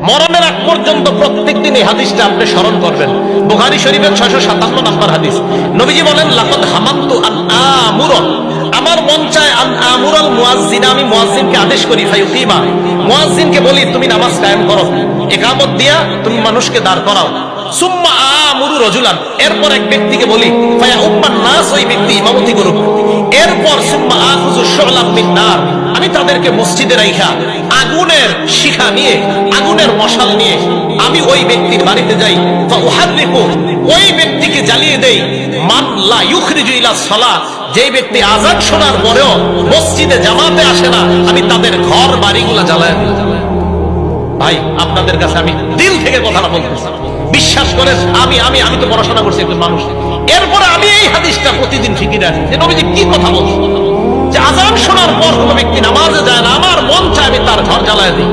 মরণের আগ পর্যন্ত প্রত্যেকদিন এই হাদিসটা আপনি স্মরণ করবেন। বুখারী শরীফের 657 নম্বর হাদিস। নবীজি বলেন, লাকাদ হামামতু আন আমুরা, আমার মন চায় আন আমুরাল মুয়াজ্জিন, আমি মুয়াজ্জিনকে আদেশ করি, ফায়ুকিমা, মুয়াজ্জিনকে বলি তুমি নামাজ কায়েম করো, ইকামত দিয়া তুমি মানুষকে দাঁড় করাও। সুম্মা আমুরু রাজুলান, এরপর এক ব্যক্তিকে বলি, ফায়া উম্মান নাস, ওই ব্যক্তি ইমামতি করুক। এরপর সুম্মা আখুযু শু'লাম মিন নার, আমি তাদেরকে মসজিদে রাইখা আগুনের শিখা নিয়ে, আগুনের মশাল নিয়ে আমি ওই ব্যক্তির বাড়িতে যাই, ফাউহাররিকু, ওই ব্যক্তিকে জ্বালিয়ে দেই। মান লা ইউখরিজু ইলা সালাহ, যেই ব্যক্তি আযান শোনার পরেও মসজিদে জামাতে আসে না, আমি তাদের ঘর বাড়িগুলো জ্বালায় দিই। ভাই, আপনাদের কাছে আমি দিল থেকে কথাটা বলতেছি, বিশ্বাস করেন। আমি আমি আমি তো পড়াশোনা করছি একজন মানুষ, এরপরে আমি এই হাদিসটা প্রতিদিন ফিকিরে আসি যে নবীজি কি কথা বলছেন, যে আযান শোনার পর কোনো ব্যক্তি নামাজে যায় না, আমার মন চায় আমি তার ঘর জ্বালায় দিই।